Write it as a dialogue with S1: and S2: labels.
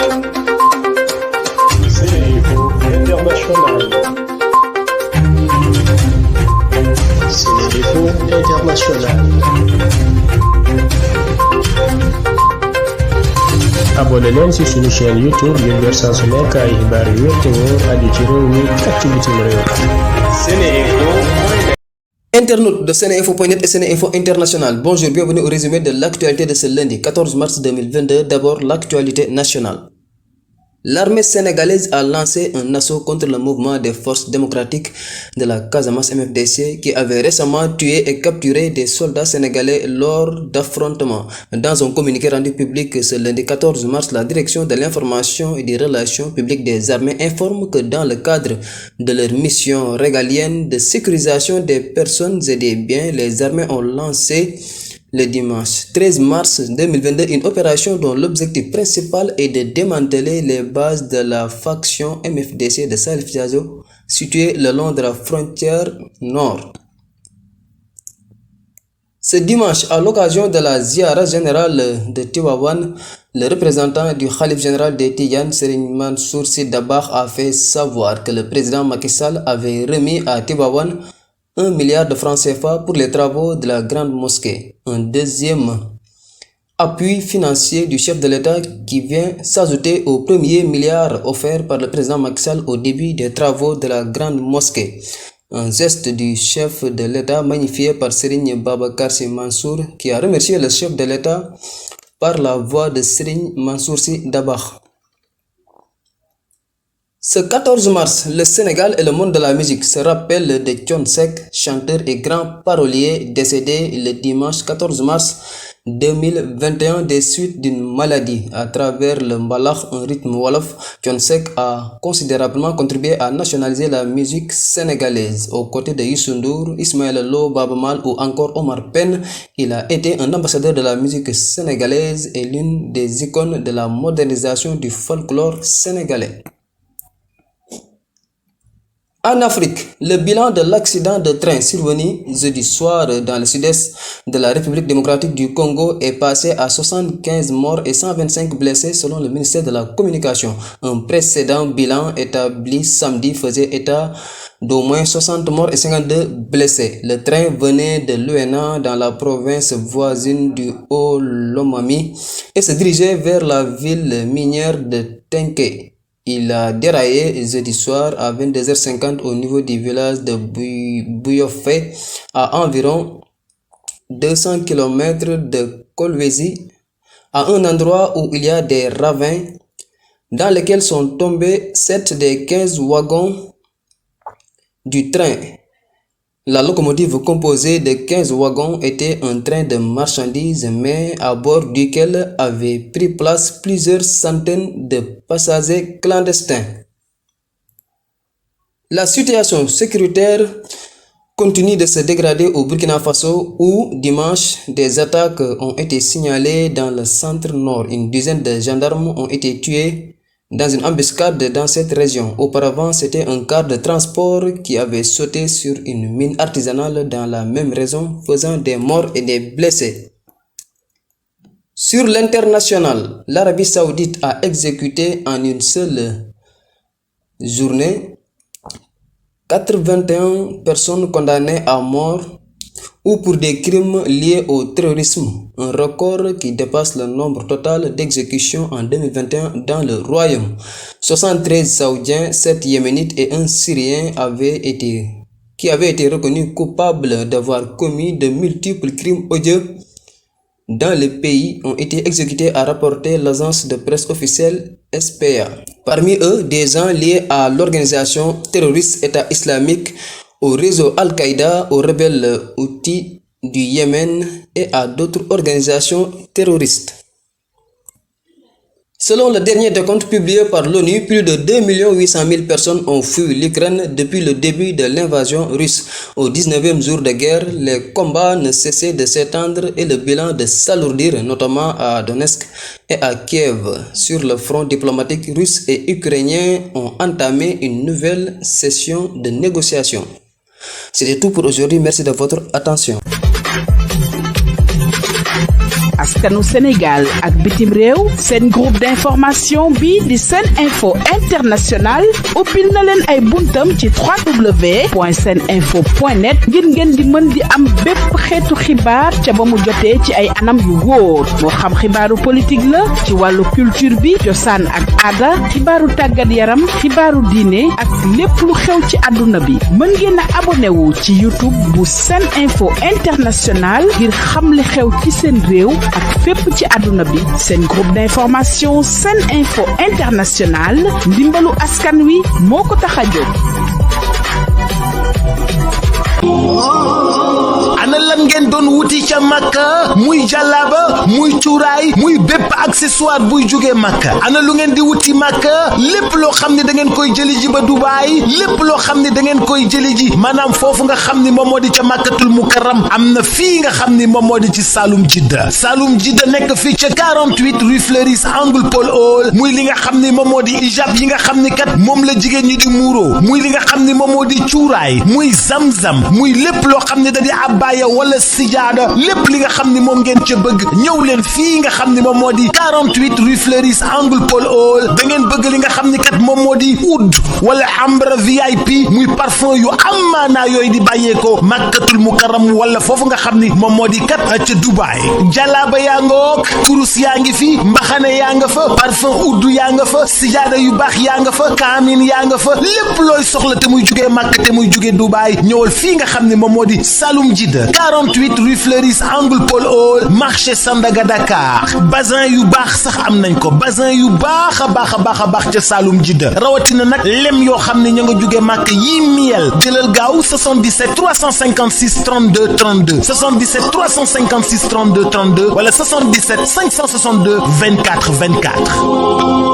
S1: Sénéinfo International. Sénéinfo International. abonné leen ci suñu chaîne YouTube ngir jot saa su nekk ay xibaar yu wér te wóor aju ci réew mi ak ci bitim réew. Sénéinfo.
S2: Internautes de Sénéinfo.net et Sénéinfo International, bonjour, bienvenue au résumé de l'actualité de ce lundi 14 mars 2022. D'abord, l'actualité nationale. L'armée sénégalaise a lancé un assaut contre le mouvement des forces démocratiques de la Casamance MFDC qui avait récemment tué et capturé des soldats sénégalais lors d'affrontements. Dans un communiqué rendu public ce lundi 14 mars, la direction de l'information et des relations publiques des armées informe que dans le cadre de leur mission régalienne de sécurisation des personnes et des biens, les armées ont lancé le dimanche 13 mars 2022, une opération dont l'objectif principal est de démanteler les bases de la faction MFDC de Salif Diallo, située le long de la frontière nord. Ce dimanche, à l'occasion de la ziara générale de Tivaouane, le représentant du Khalif général des Tidianes, Serigne Mansour Sy Dabakh, a fait savoir que le président Macky Sall avait remis à Tivaouane 1 milliard de francs CFA pour les travaux de la grande mosquée. Un deuxième appui financier du chef de l'État qui vient s'ajouter au premier milliard offert par le président Macky Sall au début des travaux de la grande mosquée. Un geste du chef de l'État magnifié par Serigne Babacar Sy Mansour, qui a remercié le chef de l'État par la voix de Serigne Mansour Sy Dabakh. Ce 14 mars, le Sénégal et le monde de la musique se rappellent de Thione Seck, chanteur et grand parolier décédé le dimanche 14 mars 2021 des suites d'une maladie. À travers le mbalax, un rythme wolof, Thione Seck a considérablement contribué à nationaliser la musique sénégalaise. Aux côtés de Youssou Ndour, Ismaël Lo, Baaba Maal ou encore Omar Pène, il a été un ambassadeur de la musique sénégalaise et l'une des icônes de la modernisation du folklore sénégalais. En Afrique, le bilan de l'accident de train survenu jeudi soir dans le sud-est de la République démocratique du Congo est passé à 75 morts et 125 blessés selon le ministère de la Communication. Un précédent bilan établi samedi faisait état d'au moins 60 morts et 52 blessés. Le train venait de Luena dans la province voisine du Haut-Lomami et se dirigeait vers la ville minière de Tenke. Il a déraillé jeudi soir à 22h50 au niveau du village de Bouyofé, à environ 200 km de Kolwezi, à un endroit où il y a des ravins dans lesquels sont tombés 7 des 15 wagons du train. La locomotive composée de 15 wagons était un train de marchandises, mais à bord duquel avaient pris place plusieurs centaines de passagers clandestins. La situation sécuritaire continue de se dégrader au Burkina Faso où, dimanche, des attaques ont été signalées dans le centre-nord. Une dizaine de gendarmes ont été tués dans une embuscade dans cette région. Auparavant, c'était un car de transport qui avait sauté sur une mine artisanale dans la même région, faisant des morts et des blessés. Sur l'international, l'Arabie Saoudite a exécuté en une seule journée 81 personnes condamnées à mort ou pour des crimes liés au terrorisme, un record qui dépasse le nombre total d'exécutions en 2021 dans le royaume. 73 Saoudiens, 7 Yéménites et un Syrien qui avaient été reconnus coupables d'avoir commis de multiples crimes odieux dans le pays ont été exécutés, a rapporté l'agence de presse officielle SPA. Parmi eux, des gens liés à l'organisation terroriste État islamique, au réseau Al-Qaïda, aux rebelles Houthis du Yémen et à d'autres organisations terroristes. Selon le dernier décompte publié par l'ONU, plus de 2 800 000 personnes ont fui l'Ukraine depuis le début de l'invasion russe. Au 19e jour de guerre, les combats ne cessaient de s'étendre et le bilan de s'alourdir, notamment à Donetsk et à Kiev. Sur le front diplomatique, russe et ukrainien ont entamé une nouvelle session de négociation. C'était tout pour aujourd'hui. Merci de votre attention.
S3: askanu Sénégal ak bitim réew seen groupe d'information bi di Sen Info International ubbil na leen ay buntam ci www.seninfo.net ngir ngeen di mën di am bépp xeetu xibaar ca ba mu jotee ci ay anam yu wóor moo xam xibaaru politique la ci wàllu culture bi cosaan ak aada xibaaru tàggat yaram xibaaru diine ak lépp lu xew ci àdduna bi mën ngeen a abonné wu ci YouTube bu Sen Info International ngir xam li xew ci seen réew ak fépp ci àdduna bi seen groupe d'information Sen Info International ndimbalu askan wi moo ko tax a jóg.
S4: ana lan ngeen doon wuti ca Makka muy jàllaaba muy cuuraay muy bépp accessoire buy jógee Makka ana lu ngeen di wuti Makka lépp loo xam ne da ngeen koy jëli ji ba Dubaay lépp loo xam ne da ngeen koy jëli ji maanaam foofu nga xam ni moom moo di ca Makkatul Mukarram am na fii nga xam ni moom moo di ci Saloum Jidda nekk fii ca 48 rue Fleuris angle Paul Hall muy li nga xam ni moom moo di hijab yi nga xam ni kat moom la jigéen ñi di muuro muy li nga xam ni moom moo di cuuraay muy zamzam muy lépp loo xam ne da di abbaaya wala sijaada lépp li nga xam ni moom ngeen ca bëgg ñëw leen fii nga xam ni moom moo di 48 rue Fleuris angle Paul Hall da ngeen bëgg li nga xam ni kat moom moo di oud wala ambre VIP muy parfum yu amaanaa yooyu di bàyyeekoo Makkatul Mukarram wala foofu nga xam ni moom moo di kat ca Dubaay jalaaba yaa ngoog kurus yaa ngi fi mbaxane yaa nga fa parfum oud yaa nga fa sijaada yu baax yaa nga fa kaamin yaa nga fa lépp looy soxla te muy jugee Makka te muy jugee Dubaay ñëwal fii nga xam ni moom moo di Saloum Jidda 48 rue Fleuris angle Paul Hall marché Sandaga Dakar bazin yu baax sax am nañ ko bazin yu baax a baax ca Saloum Jidda rawatina nag lem yoo xam ne ña nga jóge màkk yi miel jëlal gaaw 77 356 32 32 77 356 32 32 wala 77 562 24 24